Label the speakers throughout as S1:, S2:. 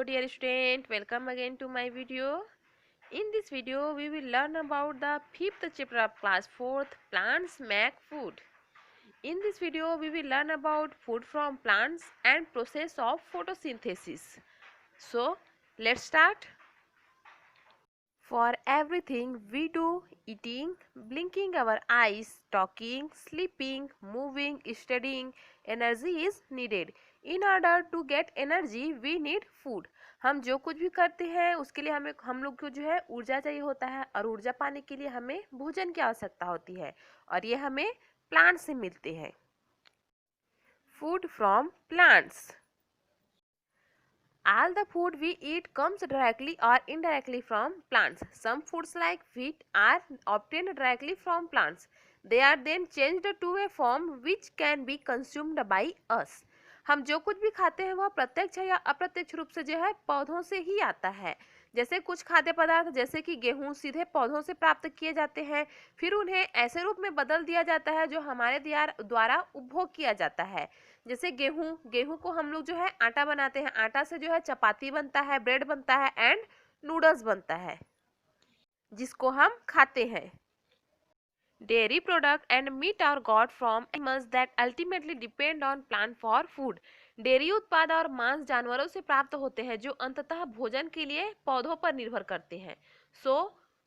S1: Hello dear student, welcome again to my video. In this video, we will learn about the 5th chapter of class 4th, plants make food. In this video, we will learn about food from plants and process of photosynthesis. So, let's start. For everything we do, eating, blinking our eyes, talking, sleeping, moving, studying, energy is needed. In order to get energy, we need food. हम जो कुछ भी करते हैं उसके लिए हम लोग को जो है ऊर्जा चाहिए होता है और ऊर्जा पाने के लिए हमें भोजन की आवश्यकता होती है और ये हमें प्लांट से मिलते हैं. Food from plants. All the food we eat comes directly or indirectly from plants. Some foods like wheat are obtained directly from plants. They are then changed to a form which can be consumed by us. हम जो कुछ भी खाते हैं वह प्रत्यक्ष या अप्रत्यक्ष रूप से जो है पौधों से ही आता है. जैसे कुछ खाद्य पदार्थ जैसे कि गेहूं सीधे पौधों से प्राप्त किए जाते हैं, फिर उन्हें ऐसे रूप में बदल दिया जाता है जो हमारे द्वारा उपभोग किया जाता है. जैसे गेहूं को हम लोग जो है आटा बनाते हैं, आटा से जो है चपाती बनता है, ब्रेड बनता है एंड नूडल्स बनता है जिसको हम खाते हैं. Dairy product and meat are got from animals that ultimately depend on plant for food. Dairy उत्पाद और मांस जानवरों से प्राप्त होते हैं जो अंततः भोजन के लिए पौधों पर निर्भर करते हैं. So,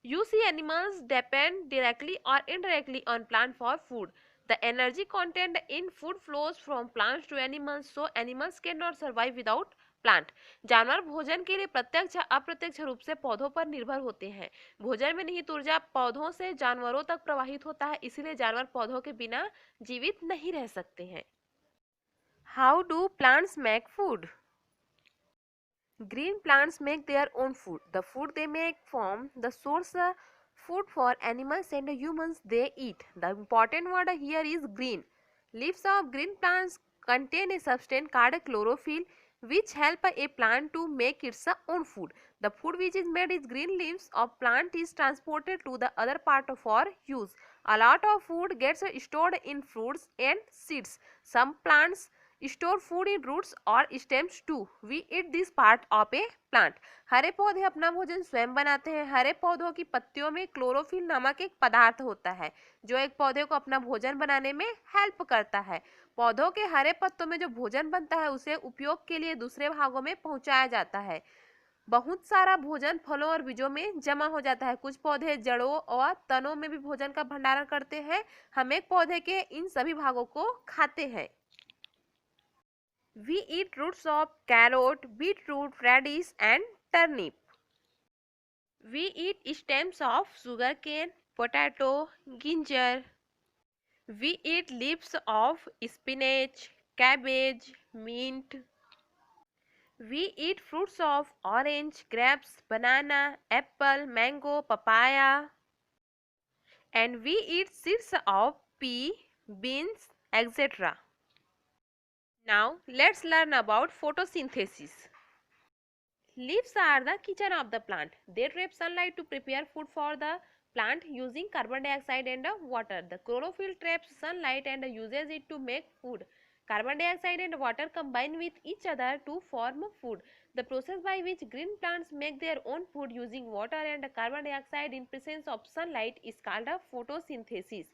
S1: you see animals depend directly or indirectly on plant for food. The energy content in food flows from plants to animals, so animals cannot survive without plant. जानवर भोजन के लिए प्रत्यक्ष या अप्रत्यक्ष रूप से पौधों पर निर्भर होते हैं. भोजन में निहित ऊर्जा पौधों से जानवरों तक प्रवाहित होता है, इसीलिए जानवर पौधों के बिना जीवित नहीं रह सकते हैं. How do plants make food? Green plants make their own food. The food they make from the source food for animals and humans they eat. The important word here is green. Leaves of green plants contain a substance called chlorophyll which help a plant to make its own food. The food which is made is green leaves of plant is transported to the other part for use. A lot of food gets stored in fruits and seeds. Some plants store food in roots or stems too. We eat this part of a plant. हरे पौधे अपना भोजन स्वयं बनाते हैं. हरे पौधों की पत्तियों में क्लोरोफिल नामक एक पदार्थ होता है जो एक पौधे को अपना भोजन बनाने में हेल्प करता है. पौधों के हरे पत्तों में जो भोजन बनता है उसे उपयोग के लिए दूसरे भागों में पहुंचाया जाता है. बहुत सारा भोजन फलों और बीजों में जमा हो जाता है. कुछ पौधे जड़ों और तनों में भी भोजन का भंडारण करते हैं. हम एक पौधे के इन सभी भागों को खाते हैं. We eat roots of carrot, beetroot, radish and turnip. We eat stems of sugarcane, potato, ginger. We eat leaves of spinach, cabbage, mint. We eat fruits of orange, grapes, banana, apple, mango, papaya. And we eat seeds of pea, beans, etc. Now let's learn about photosynthesis. Leaves are the kitchen of the plant. They trap sunlight to prepare food for the plant using carbon dioxide and water. The chlorophyll traps sunlight and uses it to make food. Carbon dioxide and water combine with each other to form food. The process by which green plants make their own food using water and carbon dioxide in presence of sunlight is called a photosynthesis.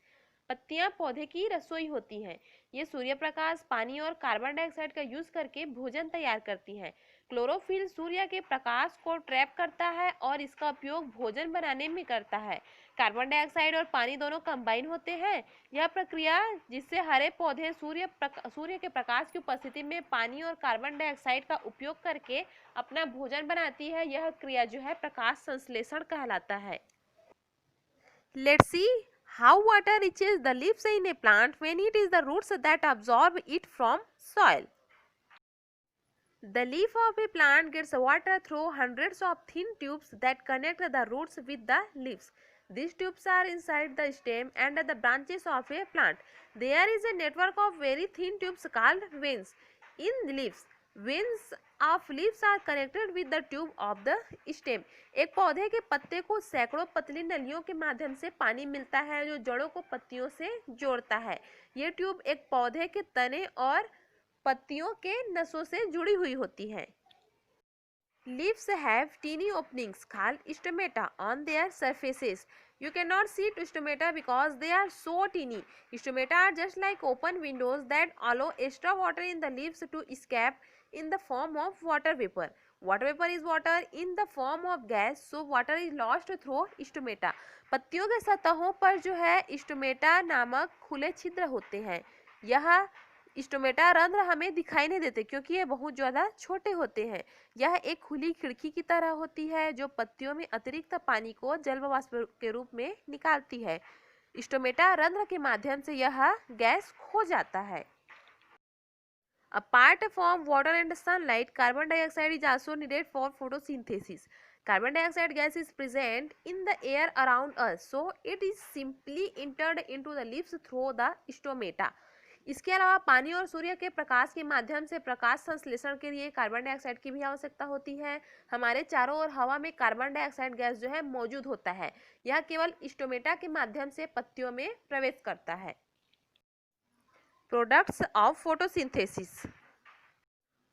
S1: पत्तियां पौधे की रसोई होती हैं. ये सूर्य प्रकाश, पानी और carbon dioxide का यूज करके भोजन तैयार करती हैं. क्लोरोफिल सूर्य के प्रकाश को ट्रैप करता है और इसका उपयोग भोजन बनाने में करता है. कार्बन डाइऑक्साइड और पानी दोनों कंबाइन होते हैं. यह प्रक्रिया जिससे हरे पौधे सूर्य के प्रकाश की उपस्थिति में पानी और कार्बन डाइऑक्साइड का उपयोग करके अपना भोजन बनाती है, यह क्रिया जो है प्रकाश संश्लेषण कहलाता है. Let's see how water reaches the leaves in a plant when it is the roots that absorb it from soil. The leaf of a plant gets water through hundreds of thin tubes that connect the roots with the leaves. These tubes are inside the stem and the branches of a plant. There is a network of very thin tubes called veins in leaves. Veins of leaves are connected with the tube of the stem. एक पौधे के पत्ते को सैकड़ों पतली नलियों के माध्यम से पानी मिलता है जो जड़ों को पत्तियों से जोड़ता है. ये ट्यूब एक पौधे के तने और पत्तियों के नसों से जुड़ी हुई होती है. Leaves have teeny openings called stomata on their surfaces. You cannot see stomata because they are so teeny. Stomata are just like open windows that allow extra water in the leaves to escape in the form of water vapor. Water vapor is water in the form of gas, so water is lost through stomata. पत्तियों के सतहों पर जो है stomata नामक खुले छिद्र होते हैं। यह स्टोमेटा रंध्र हमें दिखाई नहीं देते क्योंकि ये बहुत ज़्यादा छोटे होते हैं। यह एक खुली खिड़की की तरह होती है जो पत्तियों में अतिरिक्त पानी को जल वाष्प के रूप में निकालती है। स्टोमेटा रंध्र के माध्यम से यह गैस खो जाता है। Apart from water and sunlight, carbon dioxide is also needed for photosynthesis. Carbon dioxide gas is present in the air around us, so it is simply entered into the leaves through the stomata. इसके अलावा पानी और सूर्य के प्रकाश के माध्यम से प्रकाश संश्लेषण के लिए कार्बन डाइऑक्साइड की भी आवश्यकता होती है। हमारे चारों ओर हवा में कार्बन डाइऑक्साइड गैस जो है मौजूद होता है। यह केवल स्टोमेटा के माध्यम से पत्तियों में प्रवेश करता है। Products of photosynthesis.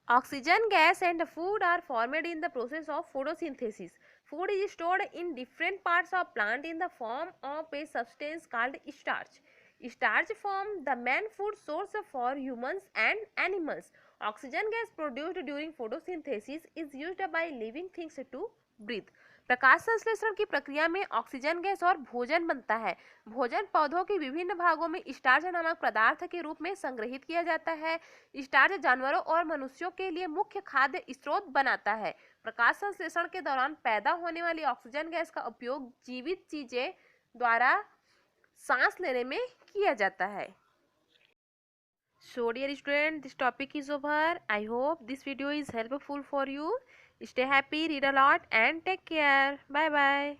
S1: Oxygen gas and food are formed in the process of photosynthesis. Food is stored in different parts of plant in the form of a substance called starch. Starch forms the main food source for humans and animals. Oxygen gas produced during photosynthesis is used by living things to breathe. प्रकाश संश्लेषण की प्रक्रिया में oxygen gas और भोजन बनता है। भोजन पौधों के विभिन्न भागों में स्टार्च नामक पदार्थ के रूप में संग्रहित किया जाता है। स्टार्च जानवरों और मनुष्यों के लिए मुख्य खाद्य स्रोत बनाता है। प्रकाश संश्लेषण के दौरान पैदा होने वाली ऑक्सीजन गैस का उपयोग जीवित चीजें द्वारा सांस लेने में किया जाता है। So dear student, this topic is over. I hope this video is helpful for you. Stay happy, read a lot and take care. Bye bye.